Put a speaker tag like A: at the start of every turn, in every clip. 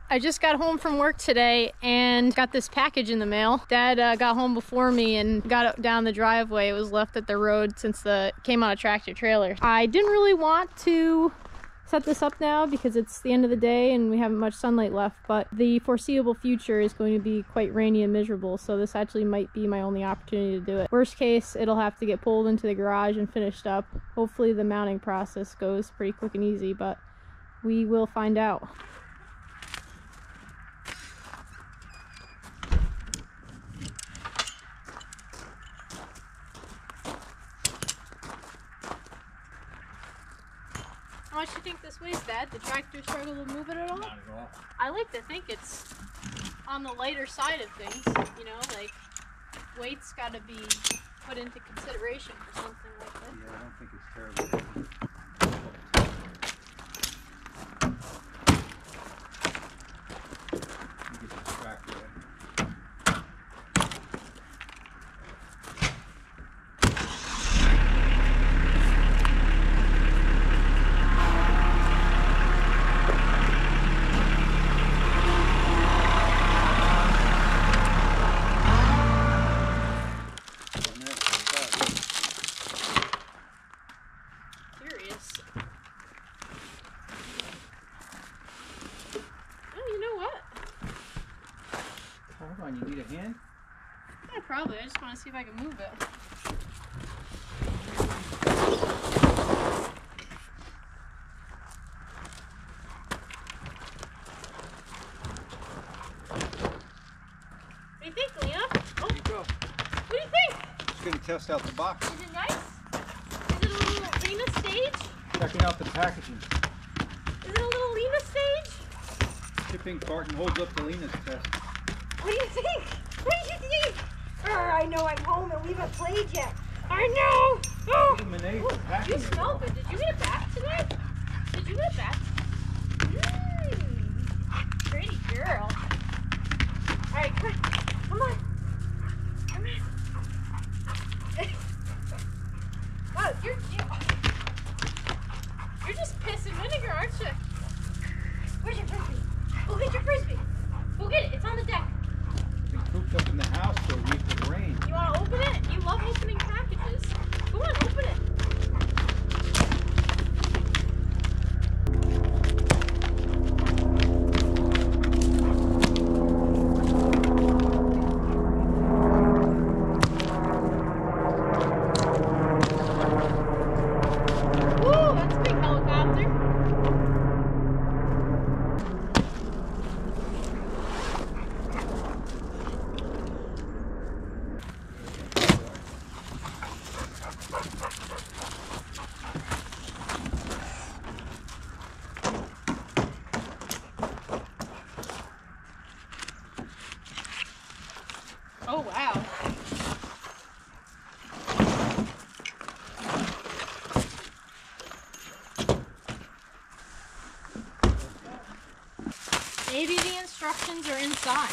A: I just got home from work today and got this package in the mail. Dad got home before me and got it down the driveway. It was left at the road since it came on a tractor trailer. I didn't really want to set this up now because it's the end of the day and we haven't much sunlight left, but the foreseeable future is going to be quite rainy and miserable, so this actually might be my only opportunity to do it. Worst case, it'll have to get pulled into the garage and finished up. Hopefully the mounting process goes pretty quick and easy, but we will find out. How much do you think this weighs, Dad? The tractor struggle to move it at all?
B: Not at all.
A: I like to think it's on the lighter side of things, you know, like weight's got to be put into consideration for something like this.
B: Yeah, I don't think it's terrible. You get the tractor in. Hold on, you need a hand?
A: Yeah, probably. I just want to see if I can move it. What do you think, Leah? Oh.
B: There you go.
A: What do you think?
B: Just gonna test out the box.
A: Is it nice? Is it a little Lena stage?
B: Checking out the packaging.
A: Is it a little Lena stage?
B: Shipping carton holds up to Lena's test.
A: What do you think? What do you think?
C: I know I'm home and we haven't played yet.
A: I know! Oh! You
B: You
A: smell good. Did you get a bath today? Did you get a bath? Pretty girl. Alright, come on. Come on. Come on. Wow, you're just pissing vinegar, aren't you? Where's your frisbee? Go get your frisbee. Go get it. It's on the deck.
B: Been cooped up in the house for a week with rain.
A: You want to open it? You love opening packages. Go on, open it. Woo, that's a big helicopter. Oh, wow. Maybe the instructions are inside.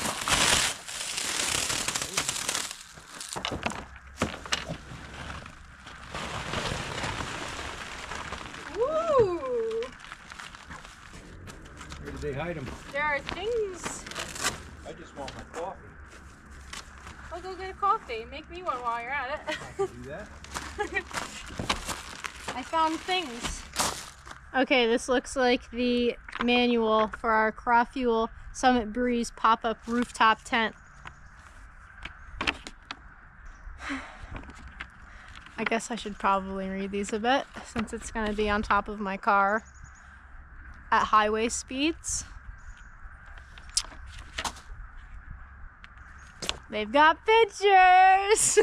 A: Woo!
B: Where did they hide them?
A: There are things.
B: I just want my coffee.
A: I'll go get a coffee. Make me one while you're at it.
B: I can do that.
A: I found things. Okay, this looks like the manual for our Crafuel SummitBreeze pop-up rooftop tent. I guess I should probably read these a bit since it's going to be on top of my car at highway speeds. They've got pictures!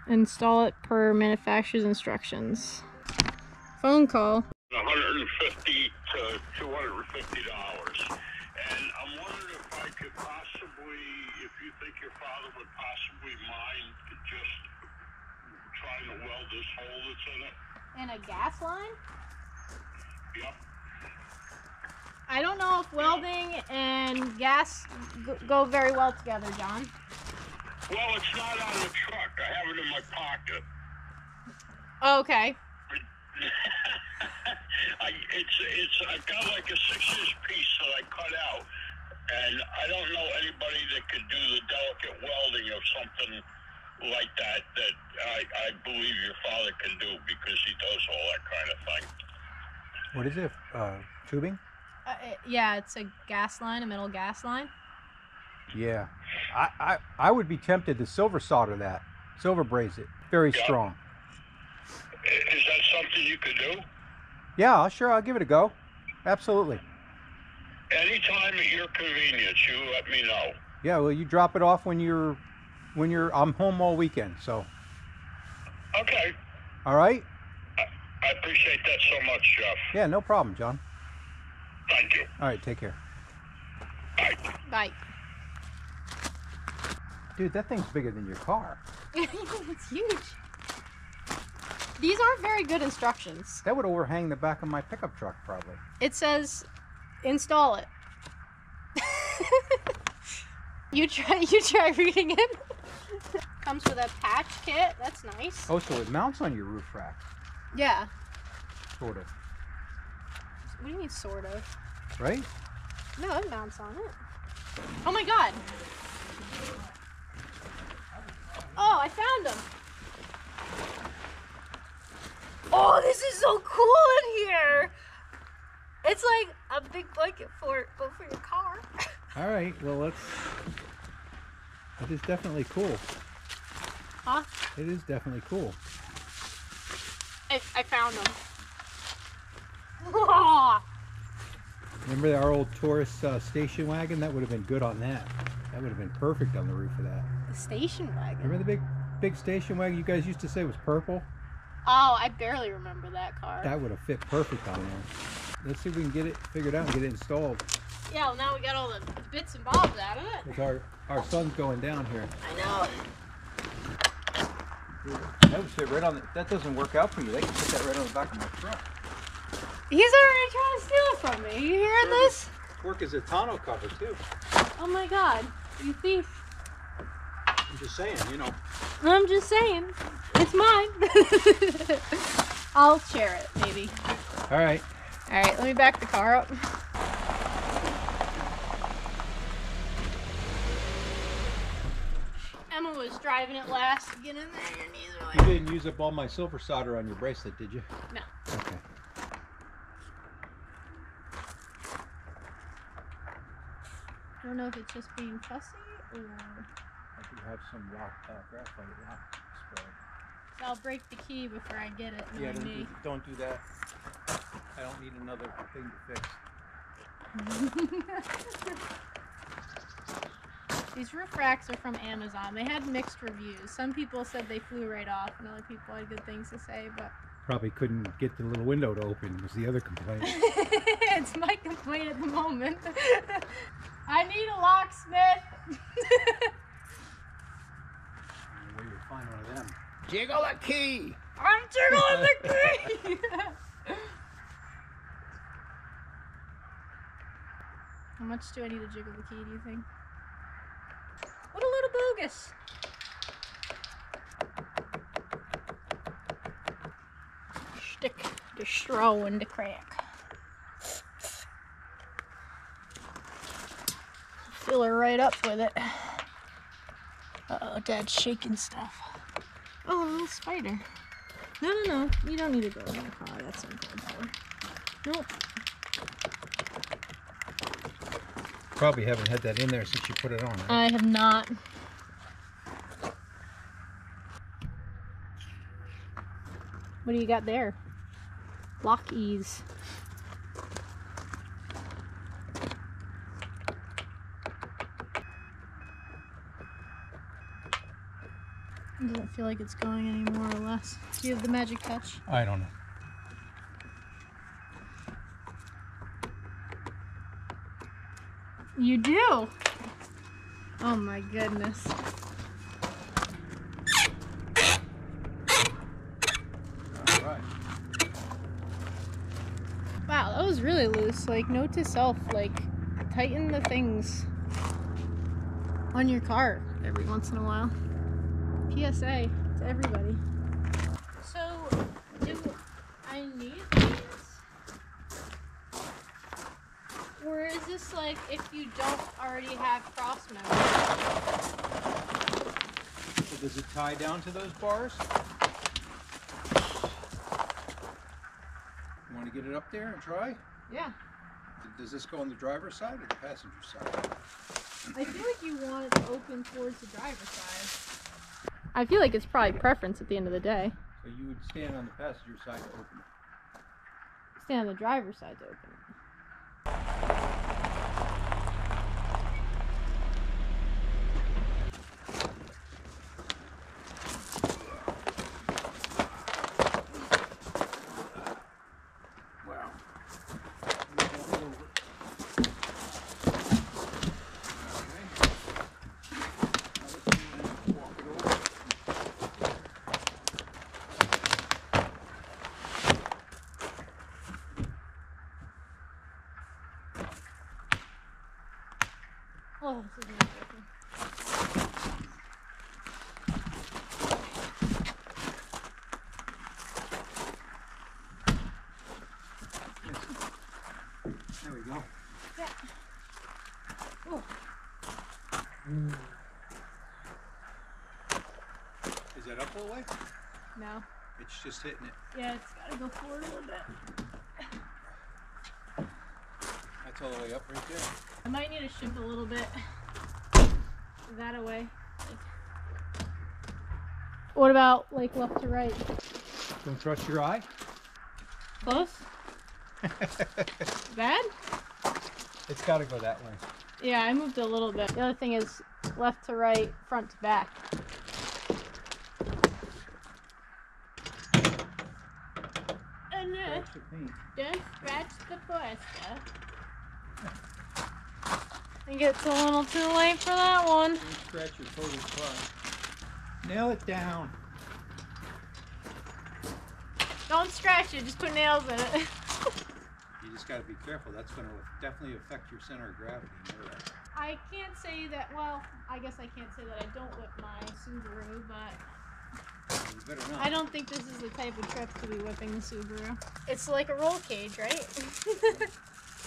A: Install it per manufacturer's instructions. Phone call.
D: $150 to $250. And I'm wondering if I could possibly, if you think your father would possibly mind just trying to weld this hole that's in it.
A: And a gas line?
D: Yep.
A: I don't know if welding and gas go very well together, John.
D: Well, it's not on the truck. I have it in my pocket.
A: Okay.
D: I've got like a 6-inch piece that I cut out, And I don't know anybody that could do the delicate welding of something like that I believe your father can do, because he does all that kind of thing.
B: What is it? Tubing?
A: Yeah, it's a gas line, a metal gas line.
B: Yeah. I would be tempted to silver solder that. Silver braze it. Very strong.
D: Is that something you could do?
B: Yeah, I'll give it a go. Absolutely.
D: Anytime at your convenience, you let me know.
B: Yeah, well, you drop it off when you're I'm home all weekend, so.
D: Okay.
B: All right?
D: I appreciate that so much, Jeff.
B: Yeah, no problem, John.
D: Thank you.
B: All right, take care.
D: Bye.
A: Bye.
B: Dude, that thing's bigger than your car.
A: It's huge. These aren't very good instructions.
B: That would overhang the back of my pickup truck, probably.
A: It says, install it. You try reading it. Comes with a patch kit. That's nice.
B: Oh, so it mounts on your roof rack.
A: Yeah.
B: Sort of.
A: What do you mean, sort of?
B: Right?
A: No, it mounts on it. Oh my god. Oh, I found them. Oh, this is so cool in here. It's like a big blanket fort, but for your car.
B: All right, well, that is definitely cool.
A: Huh?
B: It is definitely cool.
A: I found them. Oh.
B: Remember our old Taurus station wagon? That would have been good on that. That would have been perfect on the roof of that.
A: The station wagon.
B: Remember the big station wagon you guys used to say was purple?
A: Oh, I barely remember that car.
B: That would have fit perfect on there. Let's see if we can get it figured out and get it installed.
A: Yeah, well, now we got all the bits and bobs out of it.
B: Because our sun's going down here.
A: I know.
B: That would fit right on that doesn't work out for you. They can put that right on the back of my truck.
A: He's already trying to steal it from me. You hearing this?
B: Work as a tonneau cover too.
A: Oh my god, you thief.
B: I'm just saying, you know.
A: I'm just saying. It's mine. I'll share it, maybe.
B: All right.
A: All right, let me back the car up. Emma was driving it last. Get in there, your knees are like...
B: You didn't use up all my silver solder on your bracelet, did you?
A: No.
B: Okay.
A: I don't know if it's just being fussy or...
B: I could have some graphite rock spray.
A: So I'll break the key before I get it.
B: Yeah,
A: Me.
B: don't do that. I don't need another thing to fix.
A: These roof racks are from Amazon. They had mixed reviews. Some people said they flew right off, and other people had good things to say, but...
B: Probably couldn't get the little window to open was the other complaint.
A: It's my complaint at the moment. I need a locksmith.
B: Where you find one of them? Jiggle the key!
A: I'm jiggling the key! How much do I need to jiggle the key, do you think? What a little bogus! Stick the straw in the crack. Fill her right up with it. Uh-oh, Dad's shaking stuff. Oh, a little spider. No. You don't need to go in the car. That's uncalled for. Nope.
B: Probably haven't had that in there since you put it on, right?
A: I have not. What do you got there? Lock ease. It doesn't feel like it's going any more or less. Do you have the magic touch?
B: I don't know.
A: You do? Oh my goodness.
B: Alright.
A: Wow, that was really loose. Like, note to self, like, tighten the things on your car every once in a while. PSA to everybody. So, do I need these? Or is this like if you don't already have cross members?
B: So does it tie down to those bars? You want to get it up there and try?
A: Yeah.
B: Does this go on the driver's side or the passenger side?
A: I feel like you want it to open towards the driver's side. I feel like it's probably preference at the end of the day.
B: So you would stand on the passenger side to open it.
A: Stand on the driver's side to open it.
B: Wow.
A: Oh, this is not working.
B: There we go.
A: Yeah. Oh.
B: Is that up all the way?
A: No.
B: It's just hitting it.
A: Yeah, it's gotta go forward a little bit.
B: That's all the way up right there.
A: I might need to shift a little bit that away. What about like left to right?
B: Don't trust your eye?
A: Close? Bad?
B: It's got to go that way.
A: Yeah, I moved a little bit. The other thing is left to right, front to back. And
B: Scratch the paint.
A: don't scratch the plaster. I think it's a little too late for that one.
B: Don't scratch your total car. Nail it down.
A: Don't scratch it, just put nails in it.
B: You just got to be careful. That's going to definitely affect your center of gravity. You know that.
A: I can't say that, well, I guess I can't say that I don't whip my Subaru, but
B: You better not.
A: I don't think this is the type of trip to be whipping the Subaru. It's like a roll cage, right?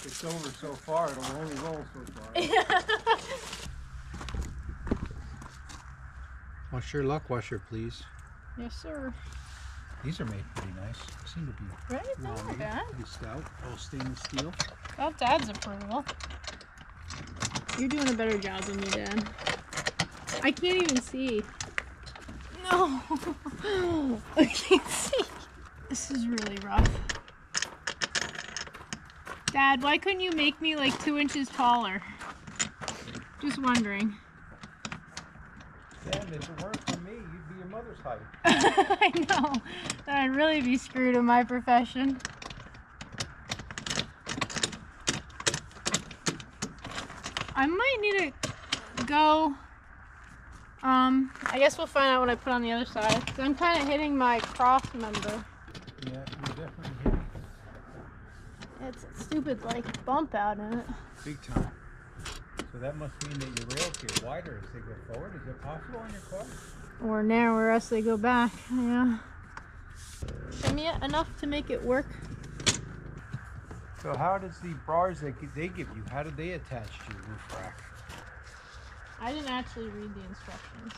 B: It's over so far. It'll only roll so far. Wash your luck washer, please.
A: Yes, sir.
B: These are made pretty nice. They seem to be
A: Right? It's
B: well
A: not
B: made.
A: bad.
B: Pretty stout. All stainless steel.
A: Got Dad's approval. You're doing a better job than me, Dad. I can't even see. No. I can't see. This is really rough. Dad, why couldn't you make me like 2 inches taller? Just wondering.
B: Dad, if it weren't for me, you'd be your mother's height.
A: I know. I'd really be screwed in my profession. I might need to go. I guess we'll find out when I put on the other side. 'Cause I'm kind of hitting my cross member.
B: Yeah, you're definitely hitting
A: It's a stupid like bump out in it.
B: big time. So that must mean that your rails get wider as they go forward. Is that possible on your car?
A: Or narrower as they go back. Yeah. Shimmy it enough to make it work.
B: So how does the bars they give you, how do they attach to your roof rack?
A: I didn't actually read the instructions.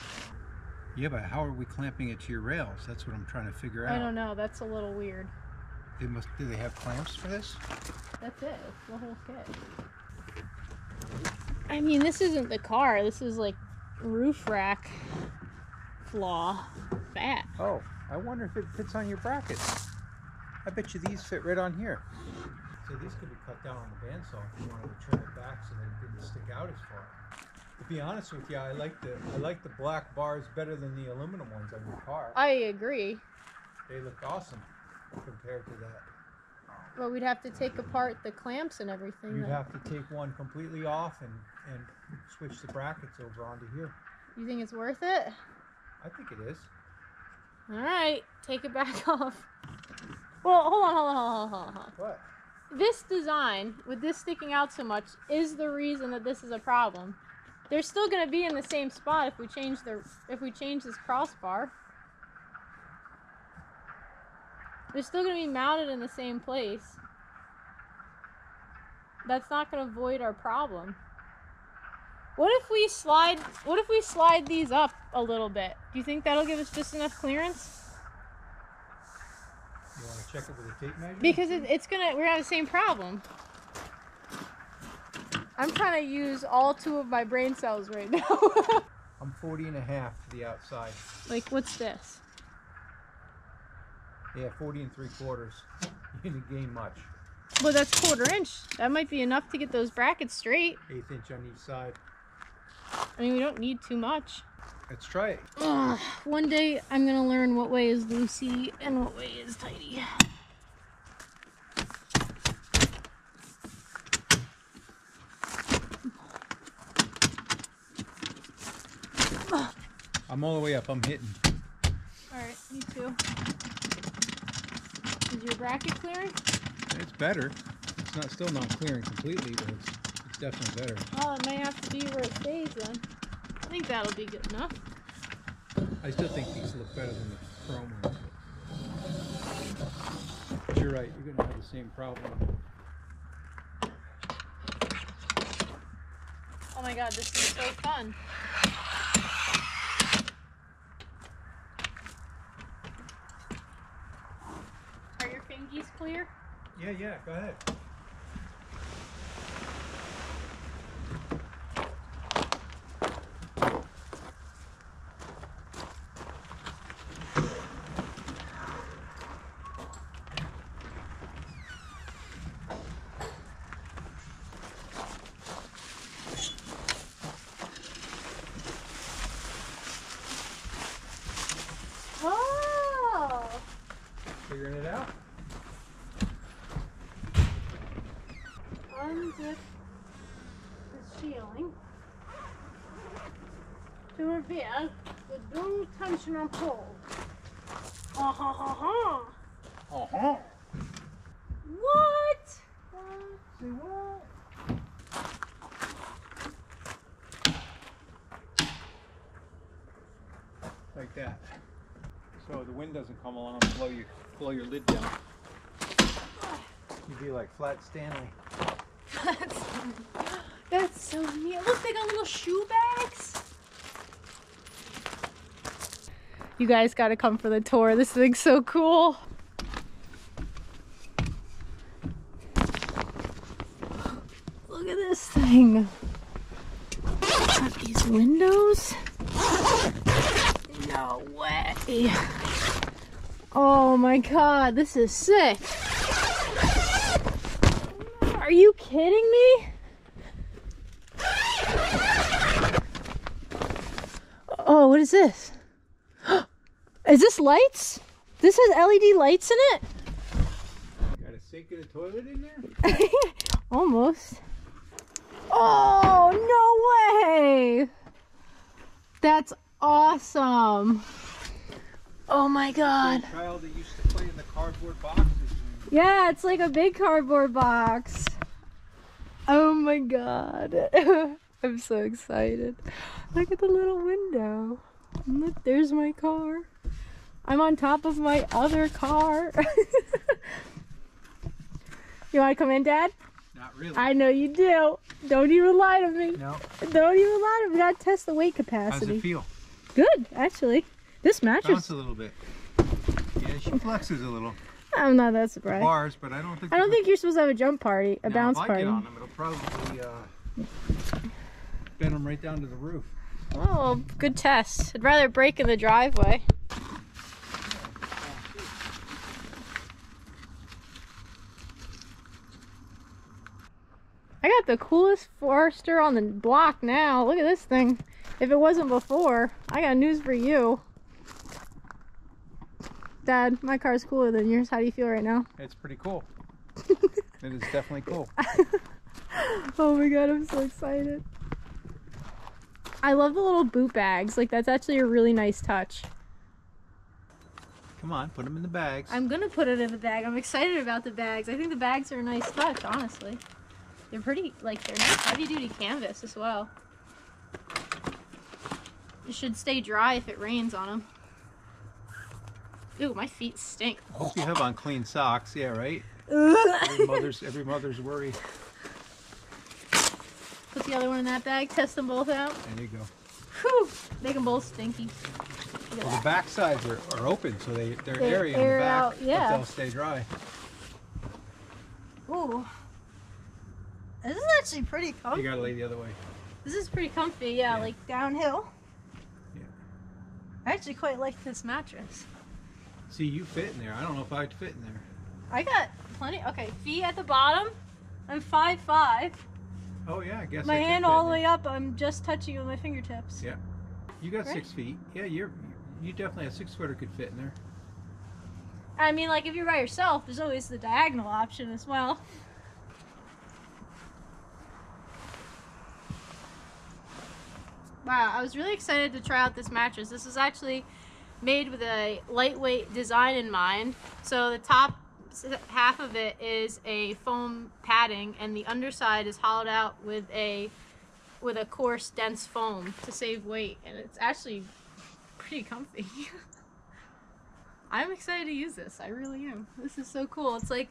B: Yeah, but how are we clamping it to your rails? That's what I'm trying to figure out.
A: I don't know. That's a little weird.
B: Do they have clamps for this?
A: That's it. It's the whole kit. I mean, this isn't the car. This is like roof rack flaw. Fat.
B: Oh, I wonder if it fits on your brackets. I bet you these fit right on here. So these could be cut down on the bandsaw if you wanted to trim it back so that it didn't stick out as far. To be honest with you, I like the black bars better than the aluminum ones on your car.
A: I agree.
B: They look awesome compared to that.
A: But we'd have to take apart the clamps and everything.
B: You'd
A: then.
B: have to take one completely off and switch the brackets over onto here.
A: You think it's worth it?
B: I think it is.
A: All right, take it back off. Well, hold on.
B: What?
A: This design, with this sticking out so much, is the reason that this is a problem. They're still going to be in the same spot if we change this crossbar. They're still going to be mounted in the same place. that's not going to avoid our problem. What if we slide these up a little bit? Do you think that'll give us just enough clearance?
B: You want to check it with a tape measure?
A: Because we're going to have the same problem. I'm trying to use all 2 of my brain cells right now.
B: I'm 40.5 to the outside.
A: Like, what's this?
B: Yeah, 40 3/4. You didn't gain much.
A: Well, that's 1/4 inch. That might be enough to get those brackets straight.
B: 1/8 inch on each side.
A: I mean, we don't need too much.
B: Let's try it.
A: Ugh, one day I'm gonna learn what way is loosey and what way is tighty.
B: I'm all the way up. I'm hitting.
A: Alright, me too. Is your bracket clearing?
B: It's better. It's still not clearing completely, but it's definitely better.
A: Well, it may have to be where it stays then. I think that'll be good enough.
B: I still think these look better than the chrome ones. But you're right. You're gonna have the same problem.
A: Oh my god, this is so fun. Are your fingies clear?
B: Yeah. Go ahead.
A: Oh!
B: Figuring it out.
A: Unzip the ceiling to reveal the dual tensional pull. Ha ha ha ha!
B: Uh-huh.
A: What?
B: See what? Like that. So the wind doesn't come along and blow your lid down. You'd be like Flat Stanley.
A: That's so neat. Look, they got little shoe bags. You guys gotta come for the tour. This thing's so cool. Look at this thing. Got these windows. No way. Oh my god, this is sick. Are you kidding me? Oh, what is this? Is this lights? This has LED lights in it?
B: Got a sink and a toilet in there?
A: Almost. Oh, no way! That's awesome. Oh my god.
B: The child that used to play in the cardboard boxes.
A: Yeah, it's like a big cardboard box. Oh my god. I'm so excited. Look at the little window. Look, there's my car. I'm on top of my other car. You want to come in, Dad?
B: Not really.
A: I know you do. Don't even lie to me.
B: No.
A: Don't even lie to me. We gotta test the weight
B: How's
A: capacity.
B: it feel?
A: Good, actually. This matches.
B: Bounce a little bit. Yeah, she flexes a little.
A: I'm not that surprised.
B: Bars, but I don't think.
A: I don't think you're supposed to have a jump party, a bounce
B: if I
A: party.
B: get on them, it'll probably bend them right down to the roof.
A: Oh, good test. I'd rather break in the driveway. I got the coolest Forester on the block now. Look at this thing. If it wasn't before, I got news for you. Dad, my car's cooler than yours. How do you feel right now?
B: It's pretty cool. It is definitely cool.
A: Oh my god, I'm so excited. I love the little boot bags. Like, that's actually a really nice touch.
B: Come on, put them in the bags.
A: I'm gonna put it in the bag. I'm excited about the bags. I think the bags are a nice touch, honestly. They're pretty, like, they're nice heavy-duty canvas as well. It should stay dry if it rains on them. Ooh, my feet stink.
B: Hope you have on clean socks. Yeah, right? Every mother's worry.
A: the other one in that bag. Test them both out.
B: There you go.
A: Whew! Make them both stinky.
B: Well, the back sides are open, so they're
A: They
B: airy in the
A: air
B: back,
A: out, yeah.
B: but they'll stay dry.
A: Ooh. This is actually pretty comfy.
B: You gotta lay the other way.
A: This is pretty comfy, yeah, like downhill.
B: Yeah.
A: I actually quite like this mattress.
B: See, you fit in there. I don't know if I'd fit in there.
A: I got plenty. Okay, feet at the bottom. I'm 5'5".
B: Oh yeah, I guess
A: My
B: I could
A: hand
B: fit
A: all
B: in
A: the way
B: there.
A: up. I'm just touching with my fingertips.
B: Yeah. You got
A: Right?
B: 6 feet. Yeah, you definitely a 6-footer could fit in there.
A: I mean, like if you're by yourself, there's always the diagonal option as well. Wow, I was really excited to try out this mattress. This is actually made with a lightweight design in mind. So the top half of it is a foam padding, and the underside is hollowed out with a coarse, dense foam to save weight, and it's actually pretty comfy. I'm excited to use this. I really am. This is so cool. It's like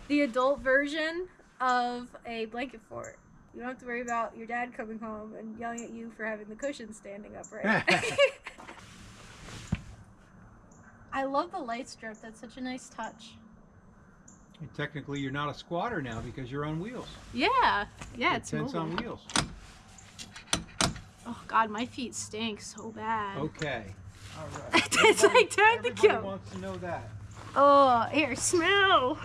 A: the adult version of a blanket fort. You don't have to worry about your dad coming home and yelling at you for having the cushion standing upright. I love the light strip. That's such a nice touch.
B: And technically, you're not a squatter now because you're on wheels.
A: Yeah, it's
B: Tents
A: mobile.
B: on wheels.
A: Oh God, my feet stink so bad.
B: Okay. All right.
A: It's like time to
B: Everybody
A: go.
B: wants to know that.
A: Oh, here, smell.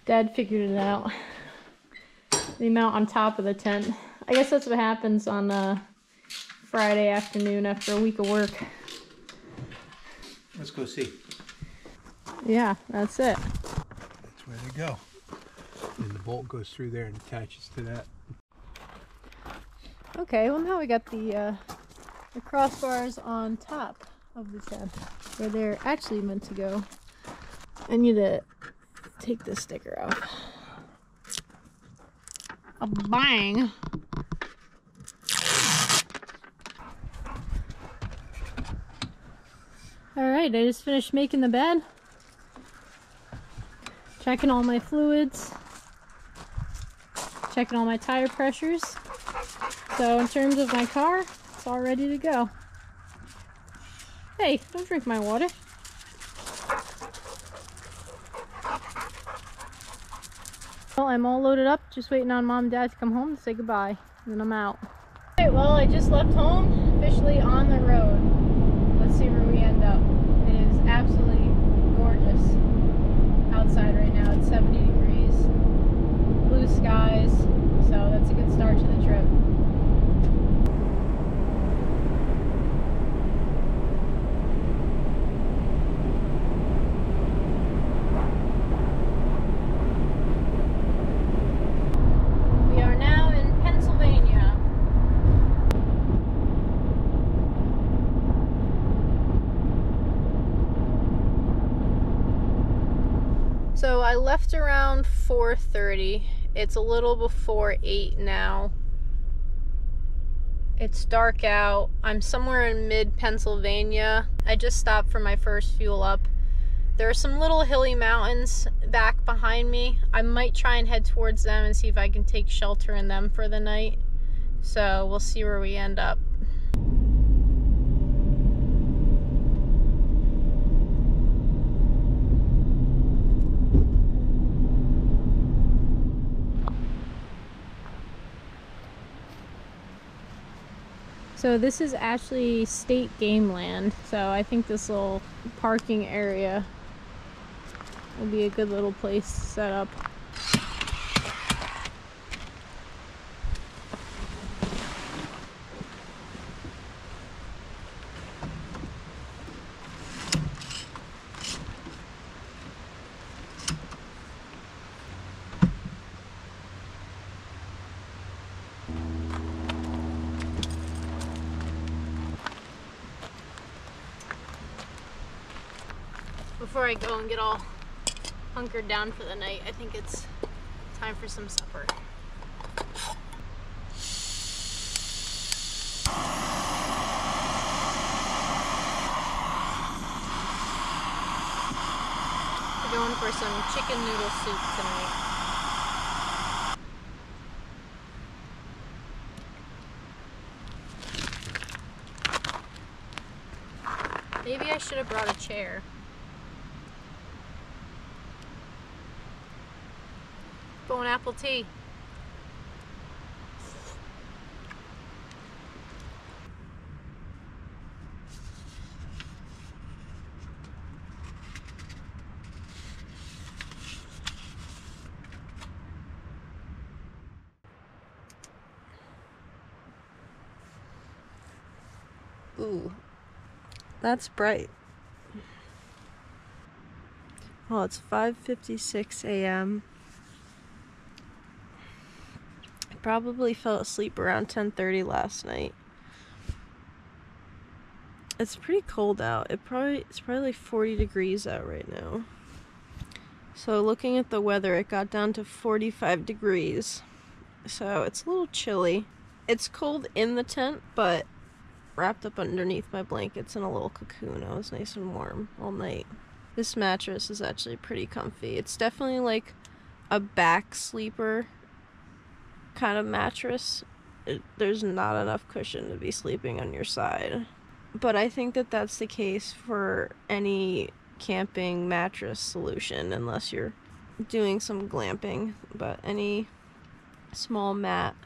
A: Dad figured it out. They mount on top of the tent. I guess that's what happens on Friday afternoon after a week of work.
B: Let's go see.
A: Yeah, that's it.
B: That's where they go. And the bolt goes through there and attaches to that.
A: Okay, well now we got the crossbars on top of the tent where they're actually meant to go. I need to take this sticker off. A bang! Alright, I just finished making the bed. Checking all my fluids. Checking all my tire pressures. So in terms of my car, it's all ready to go. Hey, don't drink my water. Well, I'm all loaded up, just waiting on Mom and Dad to come home to say goodbye, and then I'm out. Alright, well, I just left home, officially on the road. Let's see where we end up. It is absolutely gorgeous outside right now. It's 70 degrees, blue skies, so that's a good start to the trip. So I left around 4:30. It's a little before 8 now. It's dark out. I'm somewhere in mid-Pennsylvania. I just stopped for my first fuel up. There are some little hilly mountains back behind me. I might try and head towards them and see if I can take shelter in them for the night. So we'll see where we end up. So this is actually state game land, so I think this little parking area will be a good little place to set up. before I go and get all hunkered down for the night, I think it's time for some supper. We're going for some chicken noodle soup tonight. Maybe I should have brought a chair. Going apple tea. Ooh, that's bright. Well, it's 5:56 a.m. I probably fell asleep around 10:30 last night. It's pretty cold out. It's probably like 40 degrees out right now. So looking at the weather, it got down to 45 degrees. So it's a little chilly. It's cold in the tent, but wrapped up underneath my blankets in a little cocoon. I was nice and warm all night. This mattress is actually pretty comfy. It's definitely like a back sleeper kind of mattress. There's not enough cushion to be sleeping on your side. But I think that that's the case for any camping mattress solution, unless you're doing some glamping. But any small mat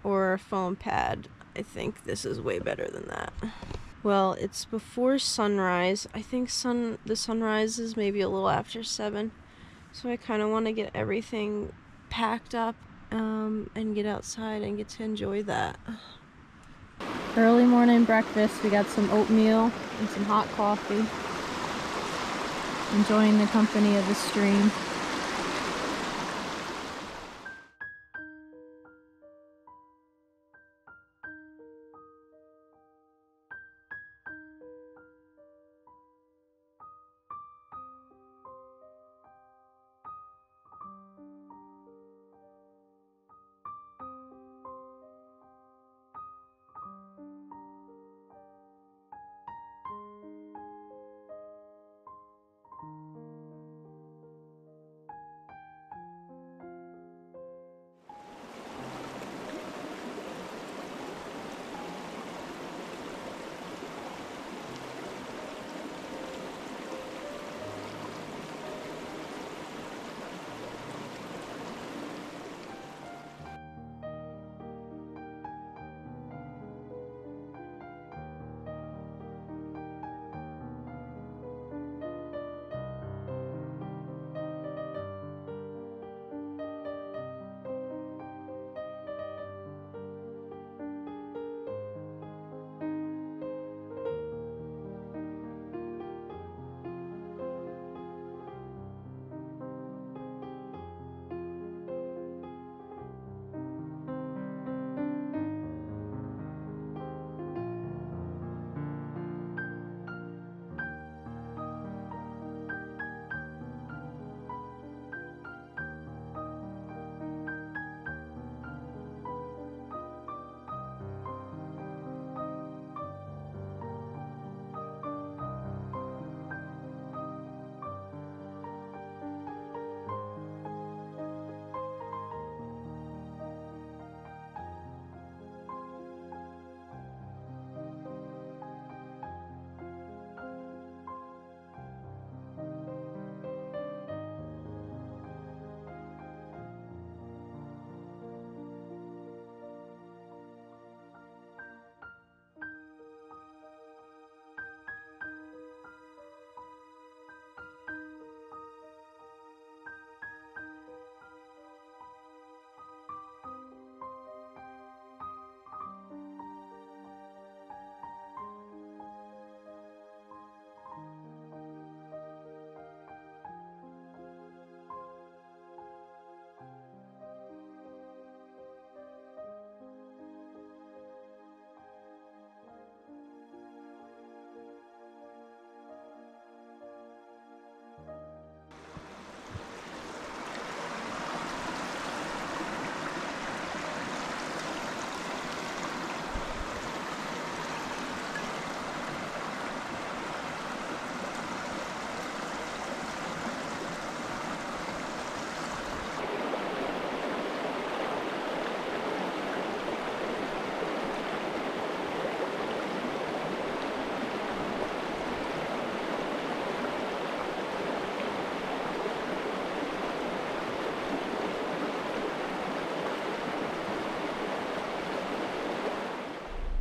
A: or a foam pad, I think this is way better than that. Well, it's before sunrise. I think the sunrise is maybe a little after 7. So I kind of want to get everything packed up and get outside and get to enjoy that. Early morning breakfast. We got some oatmeal and some hot coffee. Enjoying the company of the stream.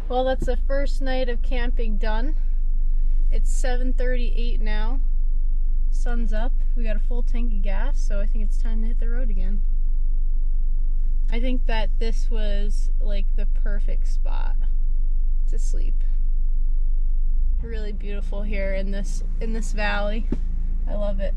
A: Well, that's the first night of camping done. It's 7:38 now. Sun's up. We got a full tank of gas, so I think it's time to hit the road again. I think that this was like the perfect spot to sleep. Really beautiful here in this valley. I love it.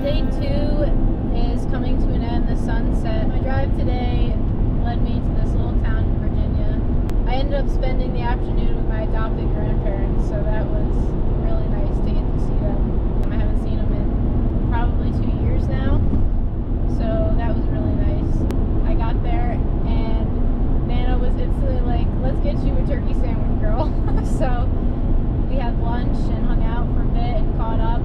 A: Day 2 is coming to an end, the sunset. My drive today led me to this little town in Virginia. I ended up spending the afternoon with my adopted grandparents, so that was really nice to get to see them. I haven't seen them in probably 2 years now, so that was really nice. I got there and Nana was instantly like, let's get you a turkey sandwich, girl. So we had lunch and hung out for a bit and caught up.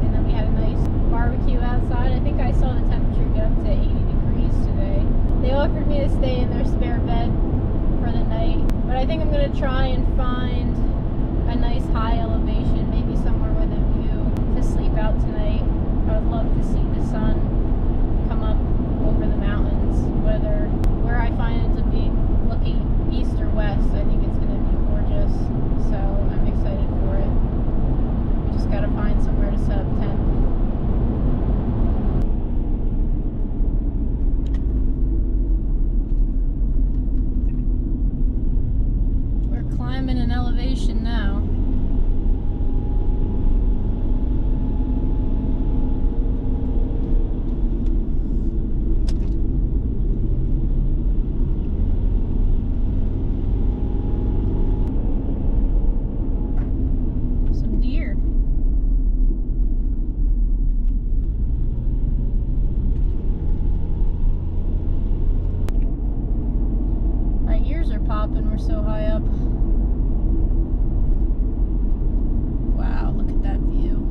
A: And then we had a nice barbecue outside. I think I saw the temperature get up to 80 degrees today. They offered me to stay in their spare bed for the night, but I think I'm going to try and find a nice high elevation, maybe somewhere with a view, to sleep out tonight. I would love to see the sun come up over the mountains, whether where I find it to be looking east or west. I think it's going to be gorgeous, so I'm excited for it. We just got to find somewhere to set up tent. Climbing an elevation now. top and we're so high up. Wow, look at that view.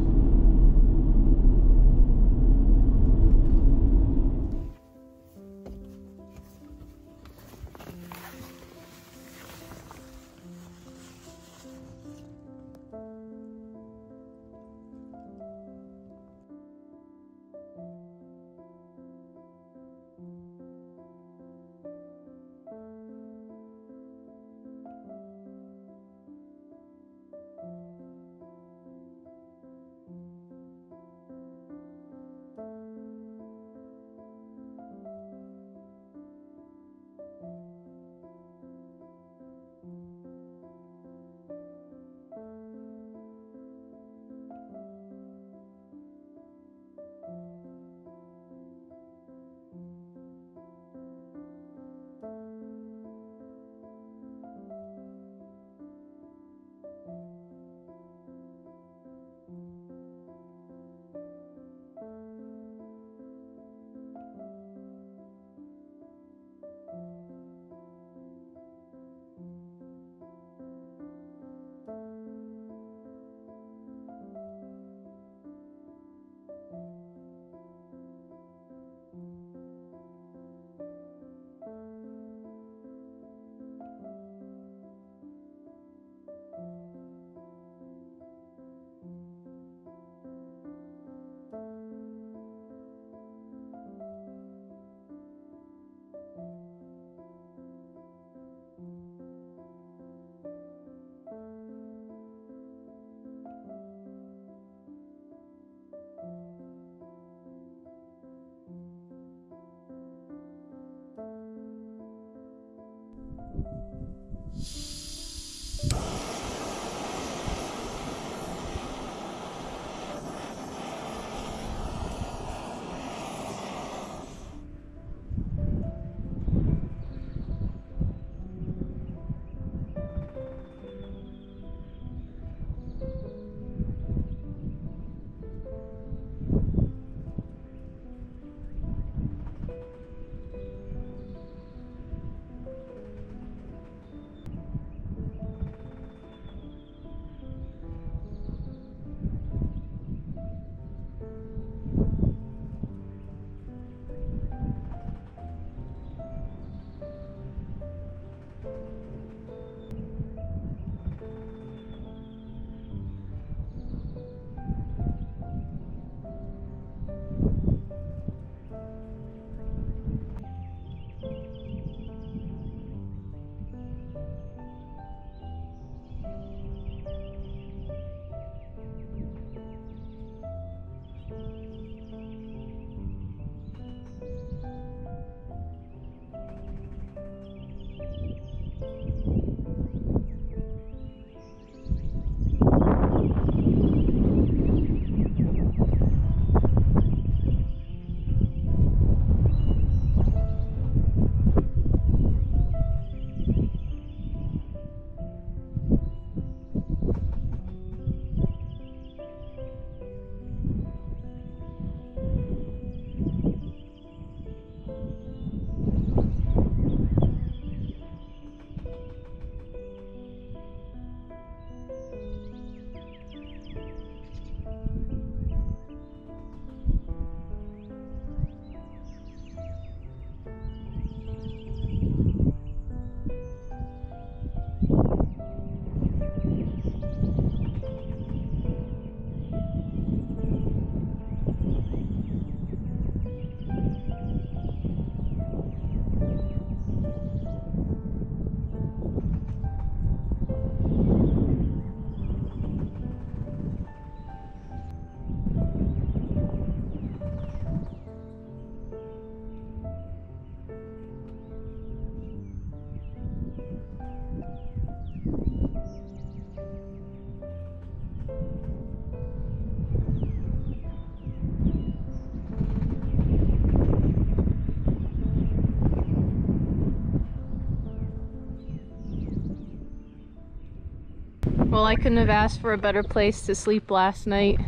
A: Well, I couldn't have asked for a better place to sleep last night.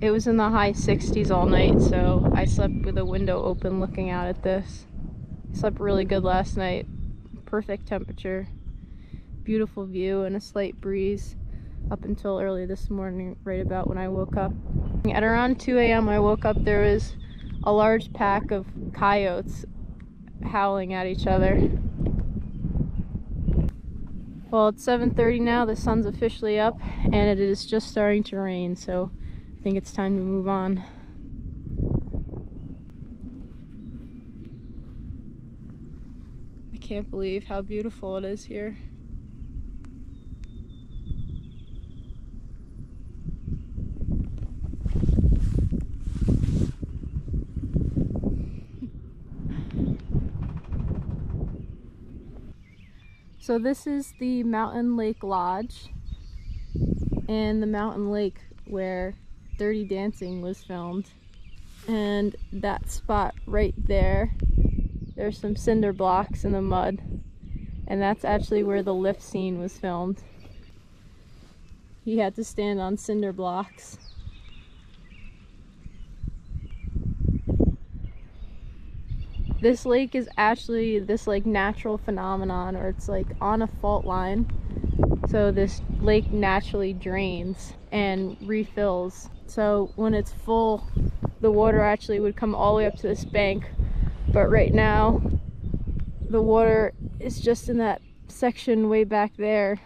A: It was in the high 60s all night, so I slept with a window open looking out at this. Slept really good last night. Perfect temperature, beautiful view, and a slight breeze up until early this morning, right about when I woke up. At around 2 a.m. I woke up, there was a large pack of coyotes howling at each other. Well, it's 7:30 now, the sun's officially up, and it is just starting to rain, so I think it's time to move on. I can't believe how beautiful it is here. So this is the Mountain Lake Lodge, and the mountain lake where Dirty Dancing was filmed. And that spot right there, there's some cinder blocks in the mud, and that's actually where the lift scene was filmed. He had to stand on cinder blocks. This lake is actually this like natural phenomenon, or it's like on a fault line. So this lake naturally drains and refills. So when it's full, the water actually would come all the way up to this bank. But right now, the water is just in that section way back there.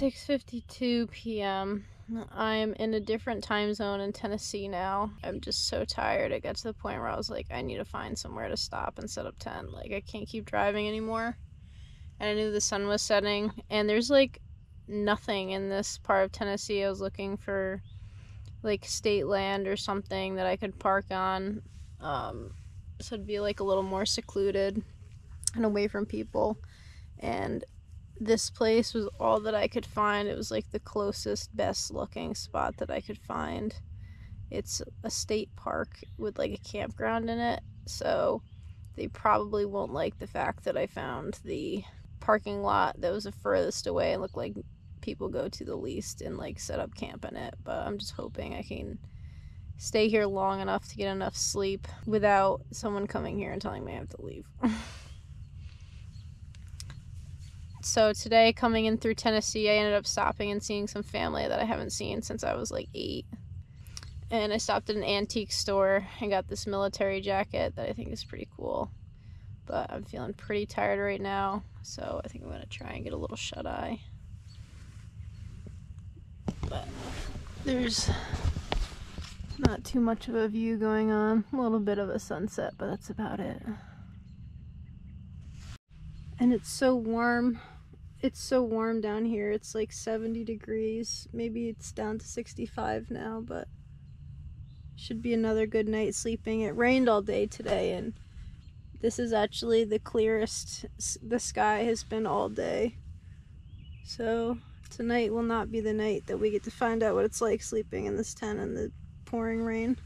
A: 6:52 p.m. I'm in a different time zone in Tennessee now. I'm just so tired. It got to the point where I was like, I need to find somewhere to stop and set up tent. Like, I can't keep driving anymore. And I knew the sun was setting. And there's, like, nothing in this part of Tennessee. I was looking for, like, state land or something that I could park on. So it'd be, like, a little more secluded and away from people. And this place was all that I could find. It was like the closest, best looking spot that I could find. It's a state park with like a campground in it, so they probably won't like the fact that I found the parking lot that was the furthest away and looked like people go to the least and like set up camp in it. But I'm just hoping I can stay here long enough to get enough sleep without someone coming here and telling me I have to leave. So today, coming in through Tennessee, I ended up stopping and seeing some family that I haven't seen since I was like 8. And I stopped at an antique store and got this military jacket that I think is pretty cool. But I'm feeling pretty tired right now, so I think I'm going to try and get a little shut-eye. But there's not too much of a view going on. A little bit of a sunset, but that's about it. And it's so warm. It's so warm down here. It's like 70 degrees. Maybe it's down to 65 now, but should be another good night sleeping. It rained all day today, and this is actually the clearest the sky has been all day. So tonight will not be the night that we get to find out what it's like sleeping in this tent in the pouring rain.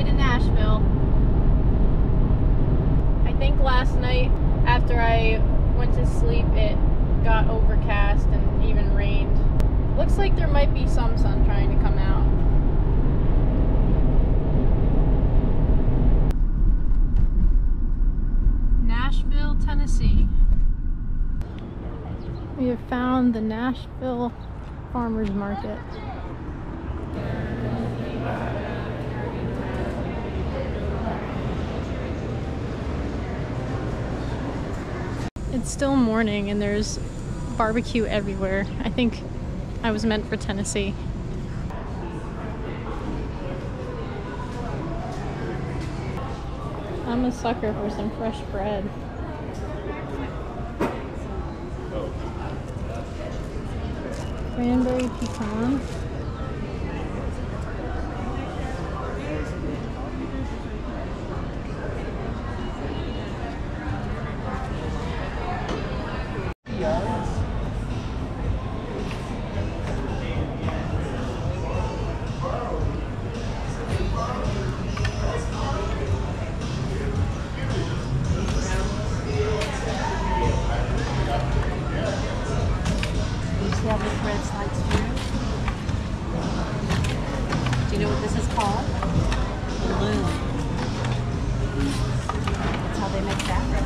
A: To Nashville. I think last night after I went to sleep it got overcast and even rained. Looks like there might be some sun trying to come out. Nashville, Tennessee. We have found the Nashville Farmers Market. It's still morning and there's barbecue everywhere. I think I was meant for Tennessee. I'm a sucker for some fresh bread. Cranberry pecan.
C: Do you know what this is called? Balloon. That's how they make fabric.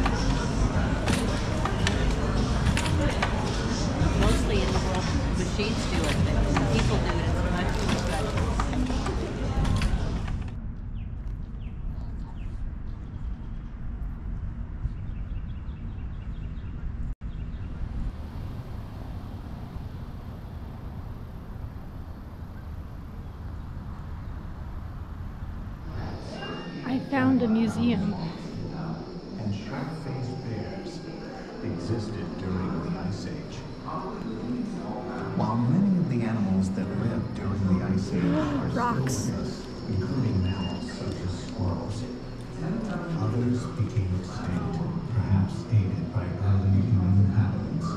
C: Mostly in the world, machines do it, but people do it. It's much more special.
A: I found a museum.
E: And shark-faced bears existed during the Ice Age. While many of the animals that lived during the Ice Age are
A: Rocks.
E: still with us, including mammals such as squirrels, others became extinct, perhaps aided by early human inhabitants.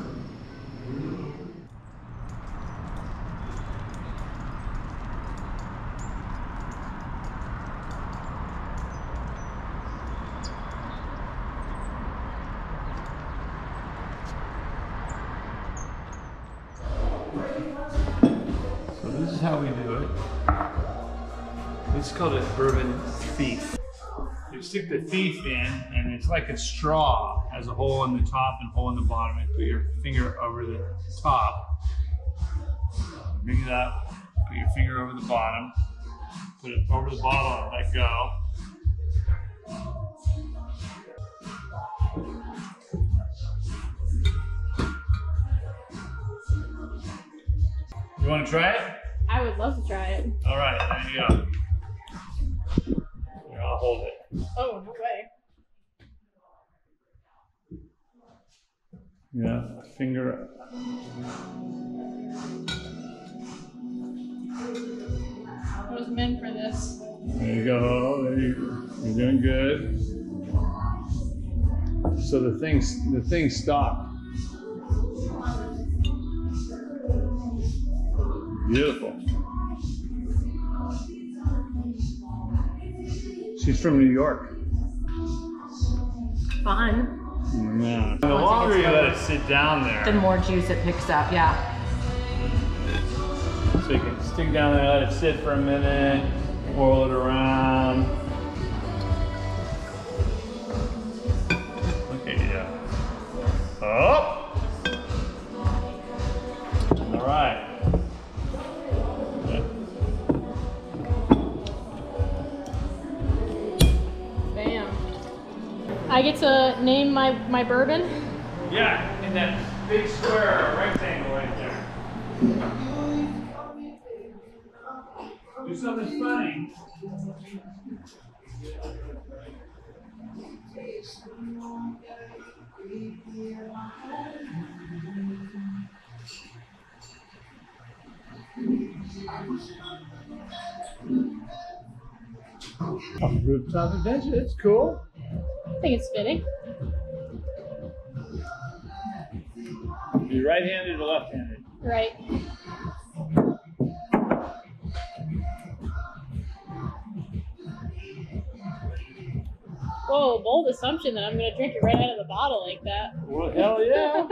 F: So this is how we do it. This is called a bourbon thief. You stick the thief in, and it's like a straw. It has a hole in the top and a hole in the bottom. And put your finger over the top. Bring it up. Put your finger over the bottom. Put it over the bottle and let go. You want to try it?
A: I would love to try it.
F: All right, there you go. Here, I'll hold it.
A: Oh, no way.
F: Yeah, finger up.
A: I was meant for this.
F: There you go. There you're doing good. So the thing stopped. Beautiful. She's from New York.
C: Fun.
F: Yeah. The longer you let it sit down
C: The
F: there,
C: more juice it picks up, yeah.
F: so you can stick down there, let it sit for a minute, whirl it around. Look at you. Oh! All right.
A: Bam. I get to name my bourbon?
F: Yeah, in that big square rectangle right there. Do something funny. Rooftop adventure, that's cool.
A: I think it's fitting.
F: You right-handed or left-handed?
A: Right. Whoa, bold assumption that I'm gonna drink it right out of the bottle like that.
F: Well, hell yeah.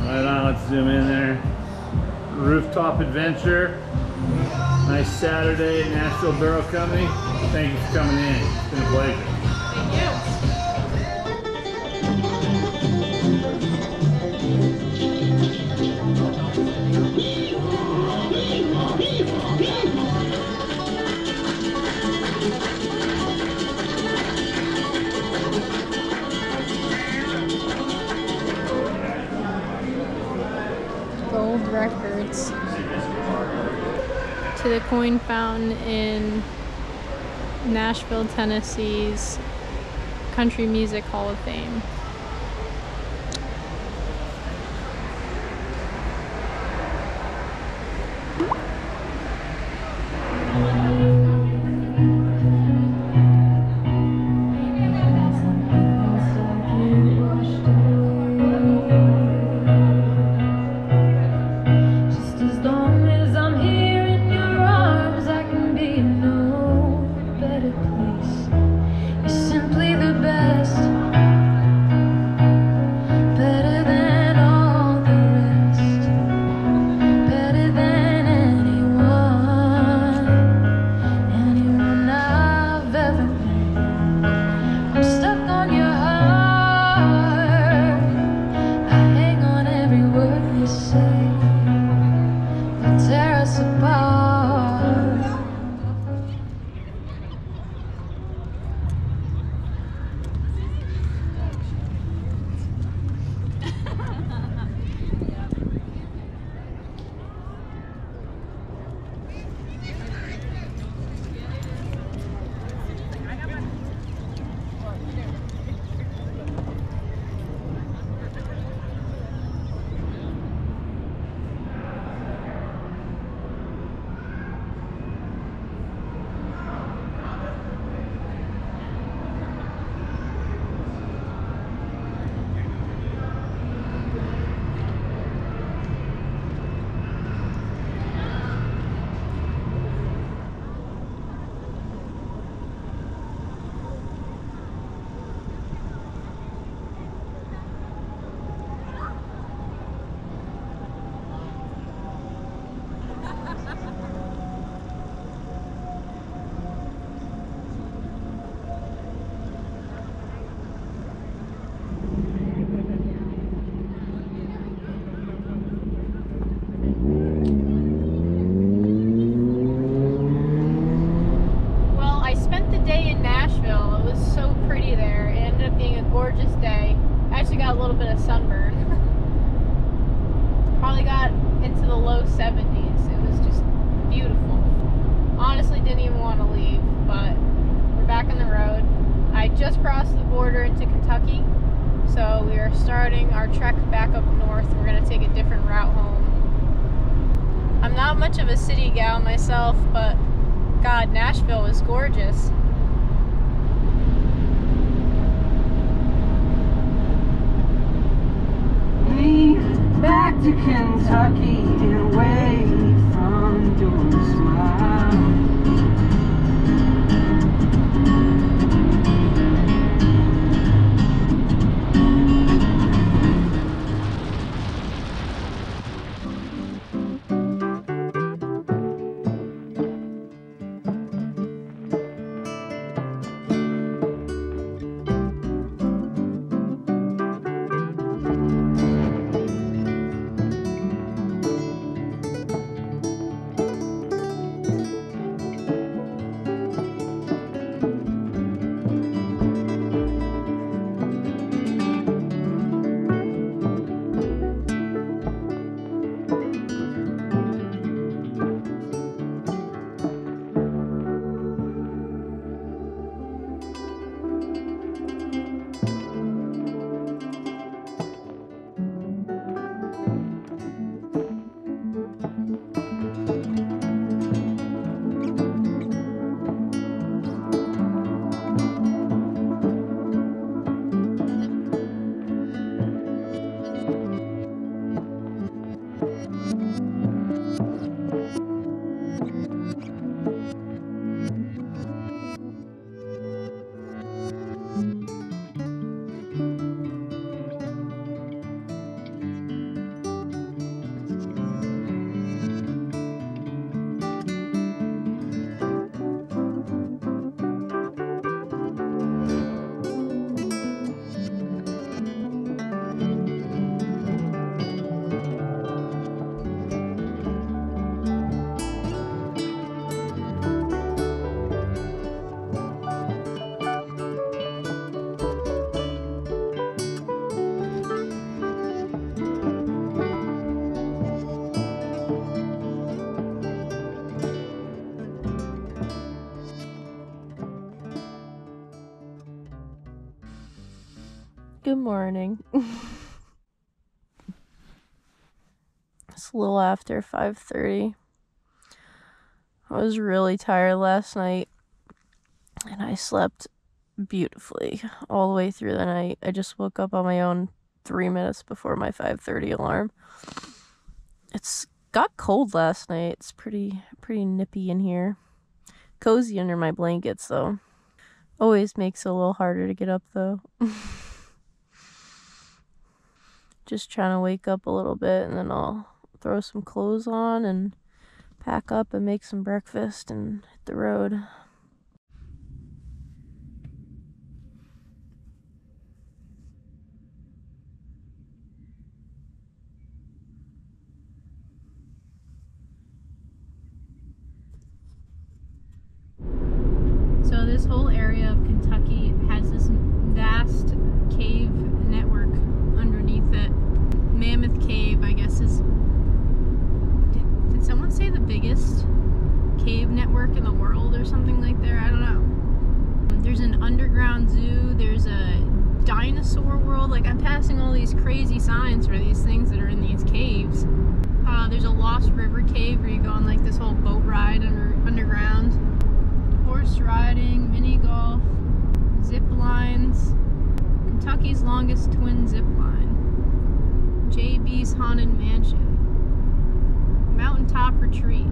F: Right on, let's zoom in there. Rooftop adventure. Nice Saturday at Nashville Barrel Company. Thank you for coming in. It's been a pleasure.
A: Thank you. Gold records. To the coin fountain in Nashville, Tennessee's Country Music Hall of Fame. Gorgeous day. I actually got a little bit of sunburn. Probably got into the low 70s. It was just beautiful. Honestly, didn't even want to leave, but we're back on the road. I just crossed the border into Kentucky, so we are starting our trek back up north. We're going to take a different route home. I'm not much of a city gal myself, but God, Nashville was gorgeous.
G: Back to Kentucky and away from your smile.
A: Good morning. It's a little after 5:30. I was really tired last night and I slept beautifully all the way through the night. I just woke up on my own 3 minutes before my 5:30 alarm. It's got cold last night. It's pretty nippy in here. Cozy under my blankets though. Always makes it a little harder to get up though. Just trying to wake up a little bit and then I'll throw some clothes on and pack up and make some breakfast and hit the road. So this whole area of Kentucky has this vast cave network underneath it. Mammoth Cave, I guess, is... Did someone say the biggest cave network in the world or something like that? I don't know. There's an underground zoo. There's a dinosaur world. Like, I'm passing all these crazy signs for these things that are in these caves. There's a Lost River cave where you go on like this whole boat ride underground. Horse riding, mini golf, zip lines, Kentucky's longest twin zip line, JB's Haunted Mansion, mountaintop retreat.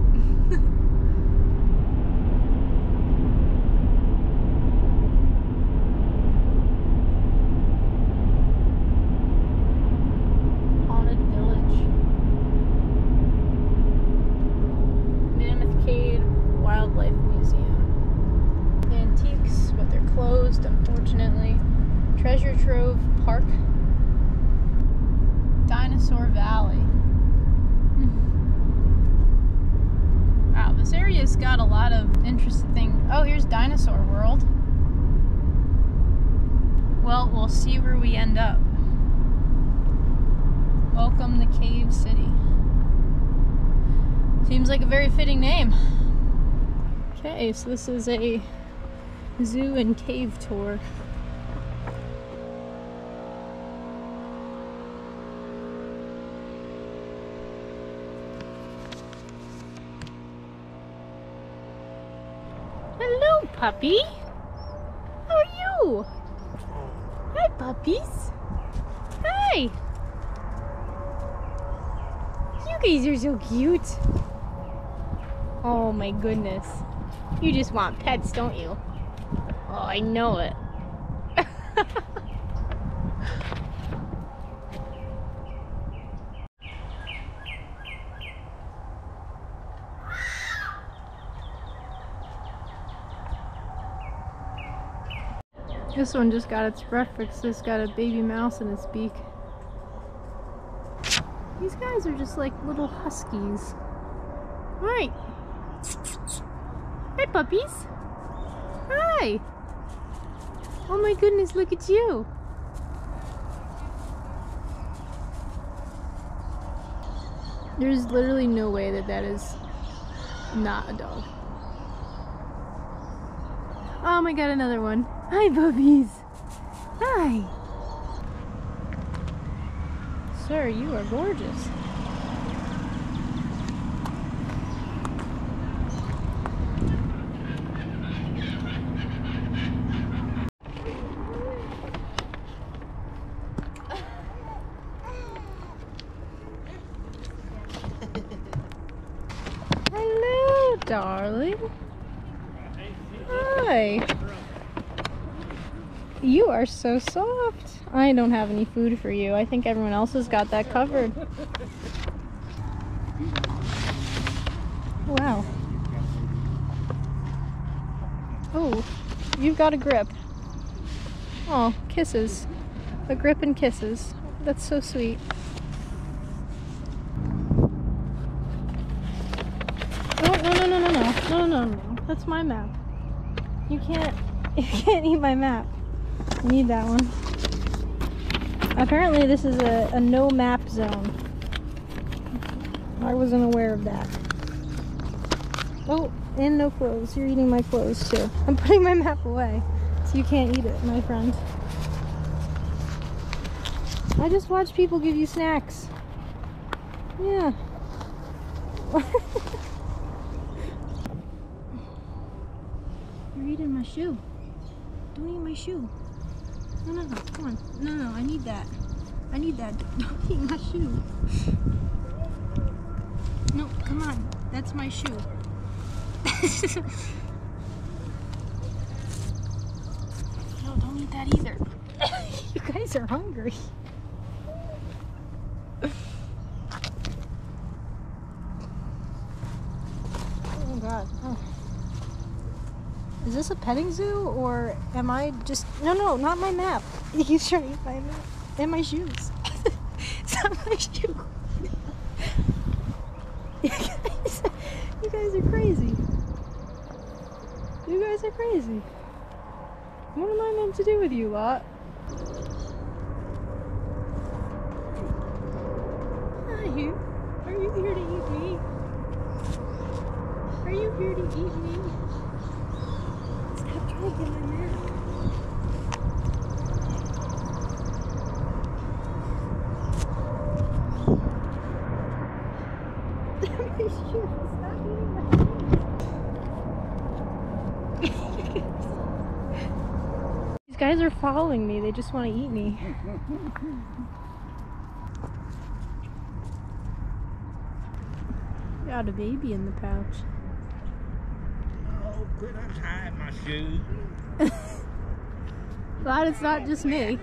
A: Haunted Village, Mammoth Cave Wildlife Museum. Antiques, but they're closed, unfortunately. Treasure Trove Park. Dinosaur Valley. Wow, this area's got a lot of interesting things. Oh, here's Dinosaur World. Well, we'll see where we end up. Welcome to Cave City. Seems like a very fitting name. Okay, so this is a zoo and cave tour. Hello, puppy. How are you? Hi, puppies. Hi. You guys are so cute. Oh my goodness. You just want pets, don't you? Oh, I know it. This one just got its breakfast. It's got a baby mouse in its beak. These guys are just like little huskies. Hi. Hi, puppies. Hi. Oh my goodness, look at you. There's literally no way that that is not a dog. Oh my god, another one. Hi, puppies. Hi. Sir, you are gorgeous. Hello, darling. Hi. You are so soft. I don't have any food for you. I think everyone else has got that covered. Wow. Oh, you've got a grip. Oh, kisses. A grip and kisses. That's so sweet. Oh, no. That's my map. You can't eat my map. You need that one. Apparently this is a no map zone. I wasn't aware of that. Oh, and no clothes. You're eating my clothes too. I'm putting my map away, so you can't eat it, my friend. I just watch people give you snacks. Yeah. You're eating my shoe. Don't eat my shoe. No, no, no, come on. No, no, I need that. I need that. Don't eat my shoe. No, come on. That's my shoe. No, don't eat that either. You guys are hungry. Oh God. Oh. Is this a petting zoo or am I just... No, no, not my map. He's trying to eat my map. And my shoes. It's not my shoe. You guys are crazy. You guys are crazy. What am I meant to do with you lot? Are you here to eat me? Are you here to eat me? Stop trying to get my map. My shoes. Stop eating my shoes. These guys are following me. They just want to eat me. Got a baby in the pouch.
H: Oh, quit untying my shoes.
A: Glad it's not just me.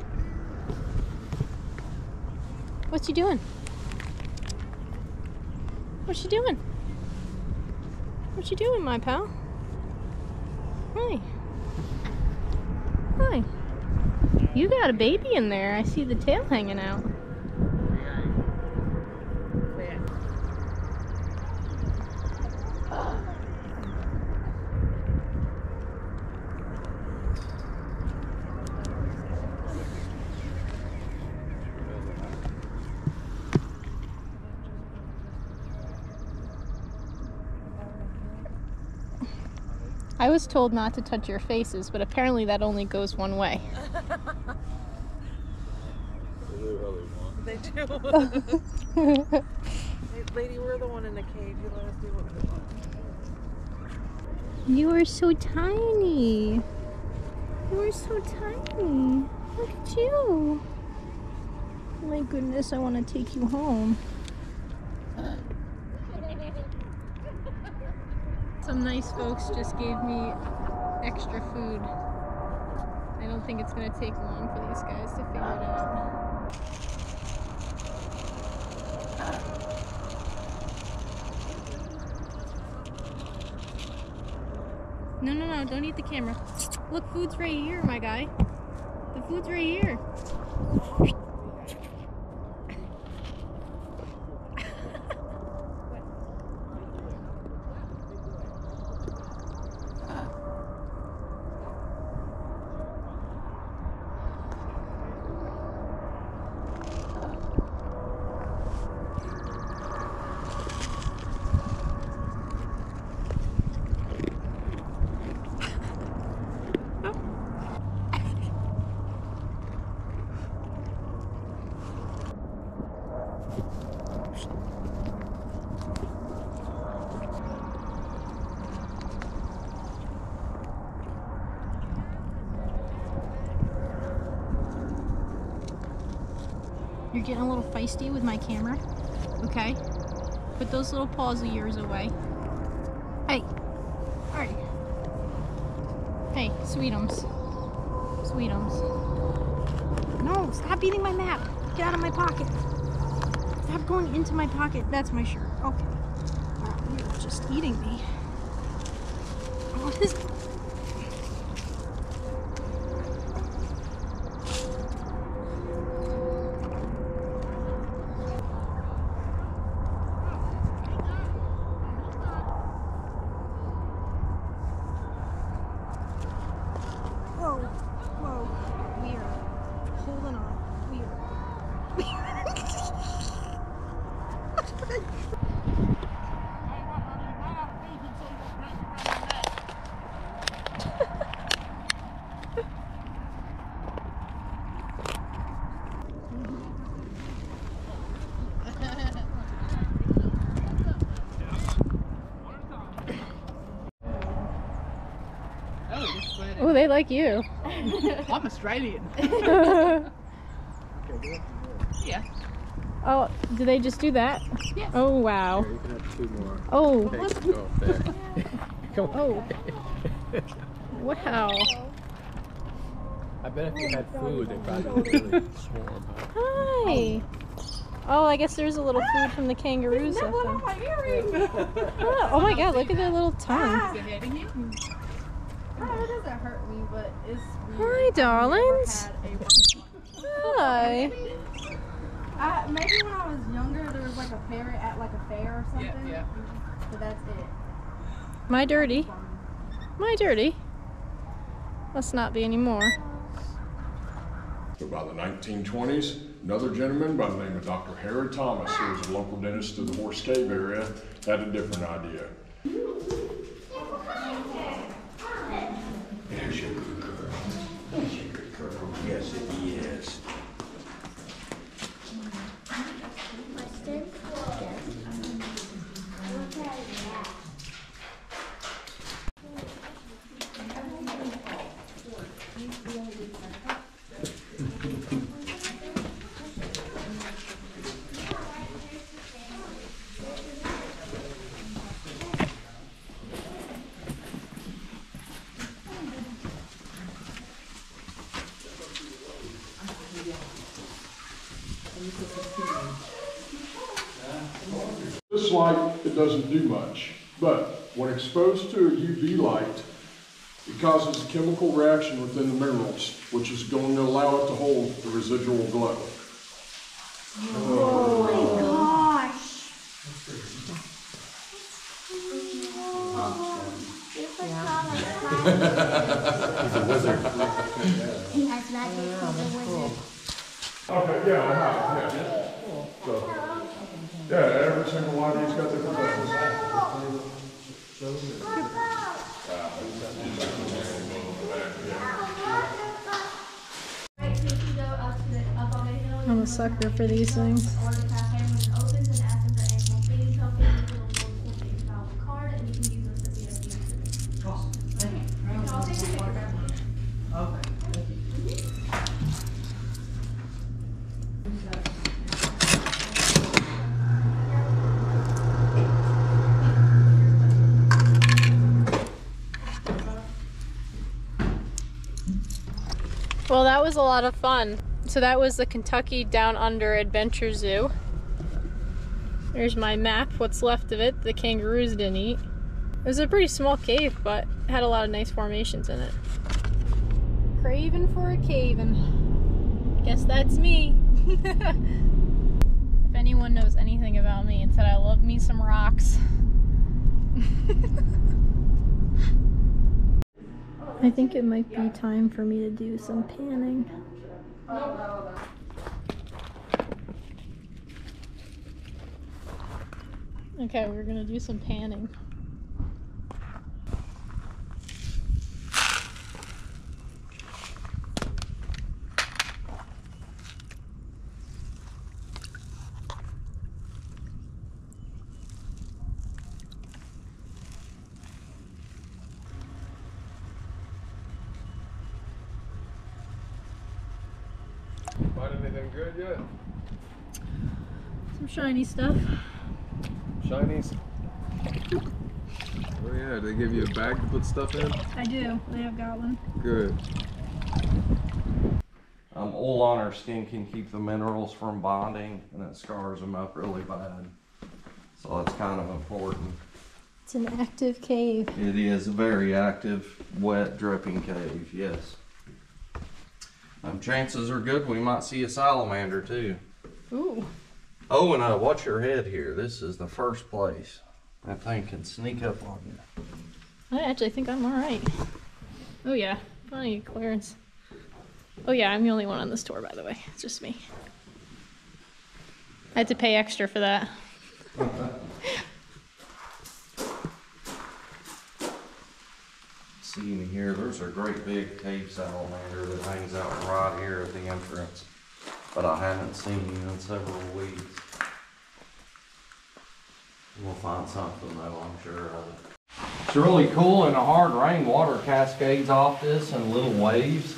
A: What you doing? What you doing? What you doing, my pal? Hi. Hi. You got a baby in there. I see the tail hanging out. I was told not to touch your faces, but apparently that only goes one way.
I: They do. Lady, we're the one in the cage. You let us do what we want.
A: You are so tiny. You are so tiny. Look at you. My goodness, I want to take you home. Some nice folks just gave me extra food. I don't think it's going to take long for these guys to figure it out. No, no, no, don't eat the camera. Look, food's right here, my guy. The food's right here. You're getting a little feisty with my camera, okay? Put those little paws of yours away. Hey, alright. Hey, sweetums. Sweetums. No, stop eating my map. Get out of my pocket. Stop going into my pocket. That's my shirt. Okay. You're just eating me. What is... Whoa, whoa, weird. Holding on, weird. Oh, they like you.
I: I'm Australian. Yeah.
A: Oh, do they just do that?
I: Yes.
A: Oh, wow.
B: You can have 2 more.
A: Oh.
B: Thanks. Go up there. Come on.
A: Oh. Wow.
B: I bet if you had food, they probably would really swarm.
A: Hi. Oh, I guess there's a little food from the kangaroos left.
I: What am I earring?
A: Oh my god, look at their little tongue.
I: Is it hitting you?
J: It doesn't hurt me, but it's
A: Hi,
J: weird.
A: darlings. Hi.
J: Maybe when I was younger, there was like a ferret at like a fair or something.
I: Yeah, yeah.
J: But that's it.
A: My dirty. My dirty. Must not be anymore.
K: So by the 1920s, another gentleman by the name of Dr. Harry Thomas, who was a local dentist to the Horse Cave area, had a different idea.
E: There's your good girl. There's your good girl. Yes, it is.
K: This light, it doesn't do much, but when exposed to a UV light, it causes a chemical reaction within the minerals, which is going to allow it to hold the residual glow.
J: Oh my gosh.
K: He's a wizard.
J: He has magic. He's a wizard.
K: Okay, yeah, I have, yeah. So, yeah, every single one of these got different things.
A: I'm a sucker for these things. Well, that was a lot of fun. So that was the Kentucky Down Under Adventure Zoo. There's my map, what's left of it. The kangaroos didn't eat. It was a pretty small cave, but it had a lot of nice formations in it. Craving for a cavin'. Guess that's me. If anyone knows anything about me, it's that I love me some rocks. I think it might be time for me to do some panning. Okay, we're gonna do some panning.
K: Find anything good yet?
A: Some shiny stuff.
L: Shinies? Oh yeah, they give you a bag to put stuff in?
A: I do. I have got one.
L: Good.
M: Oil on our skin can keep the minerals from bonding, and it scars them up really bad. So that's kind of important.
A: It's an active cave.
M: It is a very active, wet, dripping cave, yes. Chances are good we might see a salamander too.
A: Ooh.
M: Oh, and watch your head here. This is the first place that thing can sneak up on you.
A: I actually think I'm alright. Oh yeah, plenty of clearance. Oh yeah, I'm the only one on this tour, by the way. It's just me. I had to pay extra for that.
M: See in here, there's a great big cave salamander that hangs out right here at the entrance. But I haven't seen you in several weeks. We'll find something though, I'm sure of it. It's really cool. In a hard rain, water cascades off this in little waves.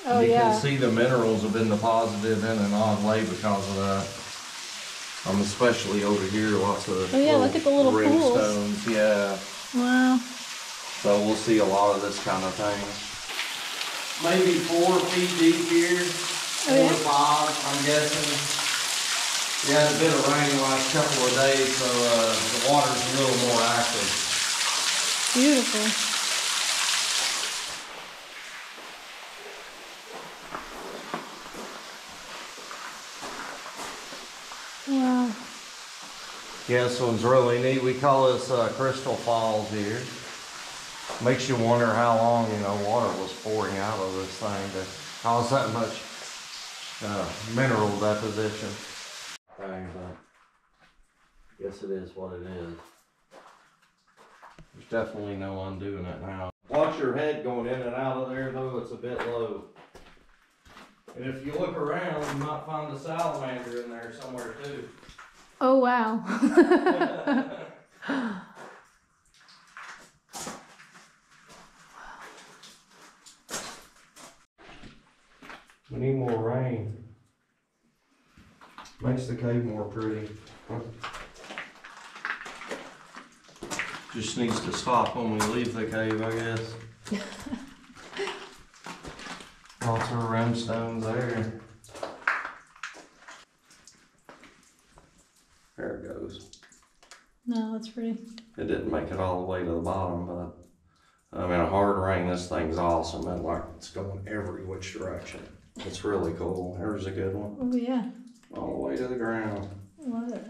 A: Oh,
M: you
A: yeah.
M: can see the minerals have been deposited in an odd way because of that. Especially over here, lots of
A: look at the little pools.
M: rimstones. Yeah.
A: Wow.
M: So we'll see a lot of this kind of thing. Maybe 4 feet deep here. 4 to 5, I'm guessing. We had a bit of rain the last couple of days, so the water's a little more active.
A: Beautiful. Wow.
M: Yeah, this one's really neat. We call this Crystal Falls here. Makes you wonder how long, water was pouring out of this thing to cause that much mineral deposition. Thing, but I guess it is what it is. There's definitely no undoing it now. Watch your head going in and out of there, though. It's a bit low. And if you look around, you might find a salamander in there somewhere too.
A: Oh, wow.
M: We need more rain. Makes the cave more pretty. Just needs to stop when we leave the cave, I guess. Lots of rimstones there. There it goes.
A: No, that's pretty.
M: It didn't make it all the way to the bottom, but I mean, a hard rain, this thing's awesome. And like, it's going every which direction. It's really cool. There's a good one.
A: Oh, yeah.
M: All the way to the ground.
A: Love it.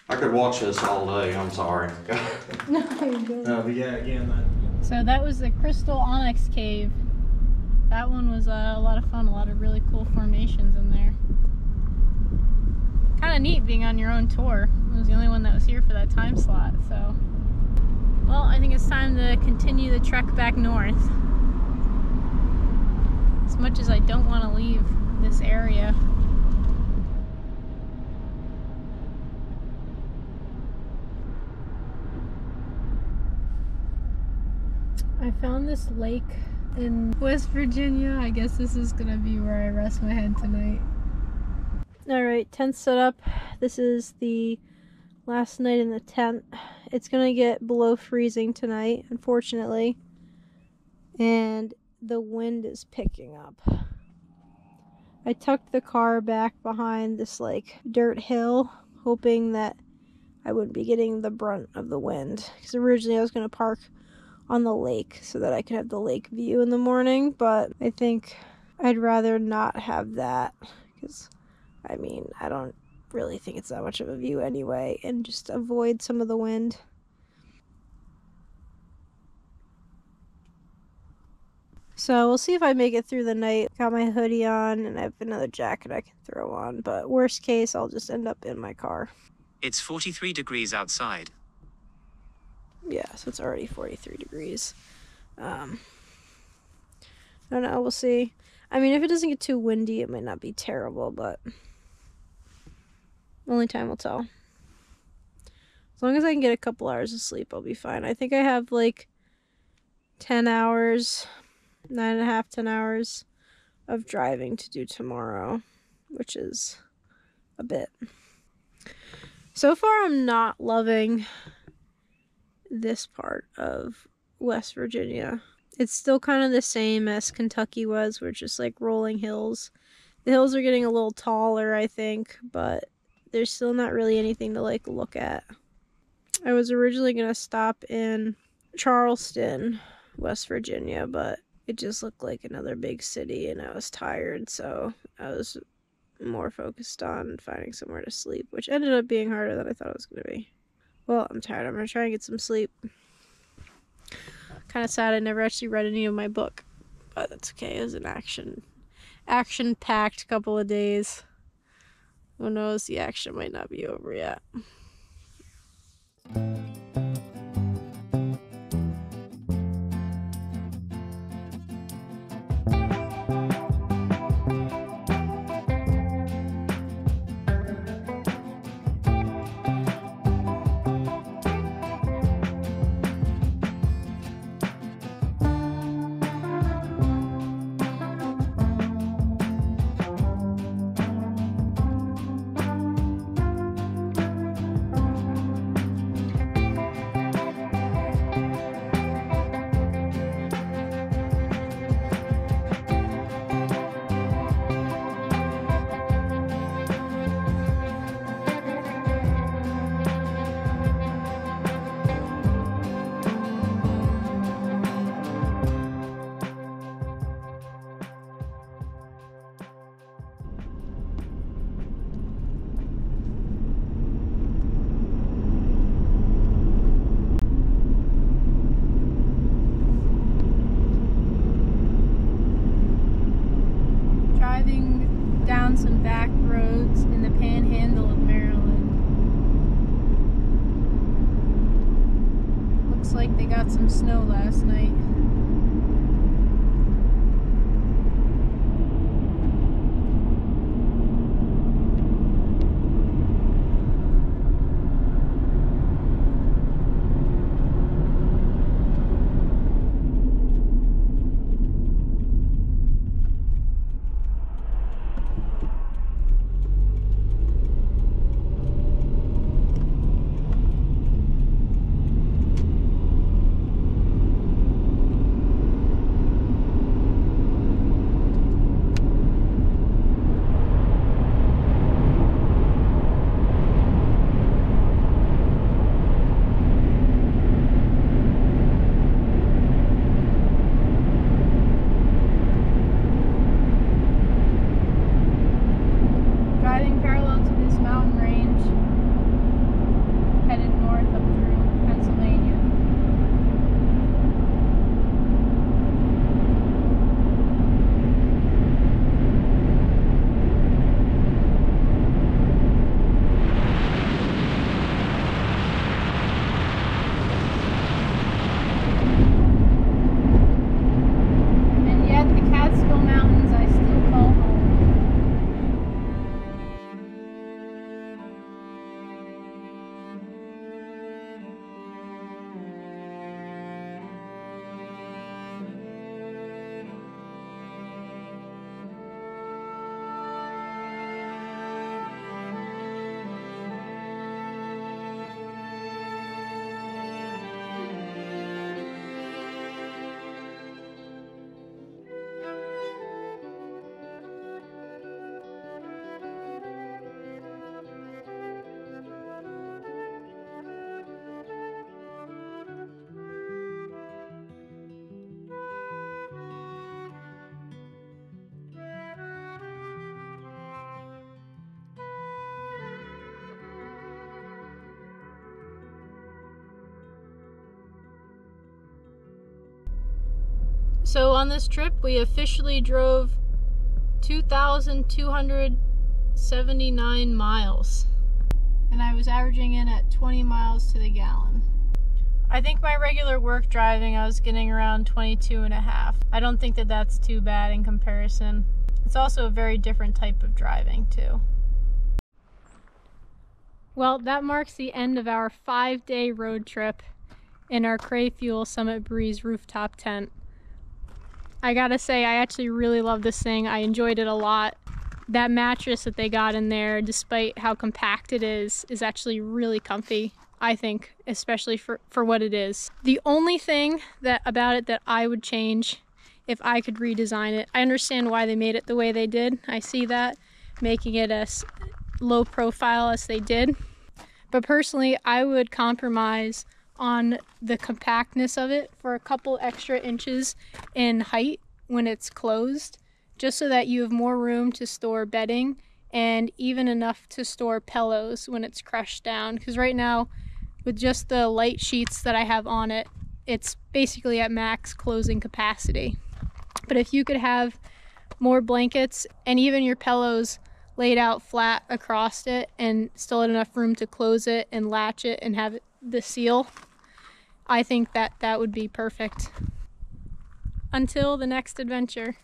M: I could watch this all day, I'm sorry.
A: No, you're good.
M: But yeah, again,
A: So that was the Crystal Onyx Cave. That one was a lot of fun, a lot of really cool formations in there. Kind of neat being on your own tour. I was the only one that was here for that time slot, so. Well, I think it's time to continue the trek back north. As much as I don't want to leave this area. I found this lake in West Virginia. I guess this is gonna be where I rest my head tonight. Alright, tent set up. This is the last night in the tent. It's gonna get below freezing tonight, unfortunately. And the wind is picking up. I tucked the car back behind this like dirt hill, hoping that I wouldn't be getting the brunt of the wind. Because originally I was gonna park on the lake so that I could have the lake view in the morning, but I think I'd rather not have that because I mean, I don't really think it's that much of a view anyway, and just avoid some of the wind. So we'll see if I make it through the night. Got my hoodie on and I have another jacket I can throw on, but worst case I'll just end up in my car.
N: It's 43 degrees outside.
A: Yeah, so it's already 43 degrees. I don't know, we'll see. I mean, if it doesn't get too windy, it might not be terrible, but only time will tell. As long as I can get a couple hours of sleep, I'll be fine. I think I have like 10 hours, 9.5, 10 hours of driving to do tomorrow, which is a bit. So far, I'm not loving this part of West Virginia. It's still kind of the same as Kentucky was, where it's just like rolling hills. The hills are getting a little taller, I think, but there's still not really anything to like look at. I was originally going to stop in Charleston, West Virginia, but it just looked like another big city and I was tired, so I was more focused on finding somewhere to sleep, which ended up being harder than I thought it was going to be. Well, I'm tired. I'm going to try and get some sleep. Kind of sad I never actually read any of my book, but that's okay. It was an action-packed couple of days. Who knows? The action might not be over yet. down some back roads in the panhandle of Maryland. Looks like they got some snow last night. So on this trip, we officially drove 2,279 miles. And I was averaging in at 20 miles to the gallon. I think my regular work driving, I was getting around 22 and a half. I don't think that that's too bad in comparison. It's also a very different type of driving too. Well, that marks the end of our 5-day road trip in our Crafuel SummitBreeze rooftop tent. I gotta say, I actually really love this thing. I enjoyed it a lot. That mattress that they got in there, despite how compact it is actually really comfy, I think, especially for what it is. The only thing about it that I would change if I could redesign it, I understand why they made it the way they did. I see that, making it as low profile as they did. But personally, I would compromise on the compactness of it for a couple extra inches in height when it's closed, just so that you have more room to store bedding and even enough to store pillows when it's crushed down. Because right now, with just the light sheets that I have on it, it's basically at max closing capacity. But if you could have more blankets and even your pillows laid out flat across it and still had enough room to close it and latch it and have the seal, I think that would be perfect. Until the next adventure.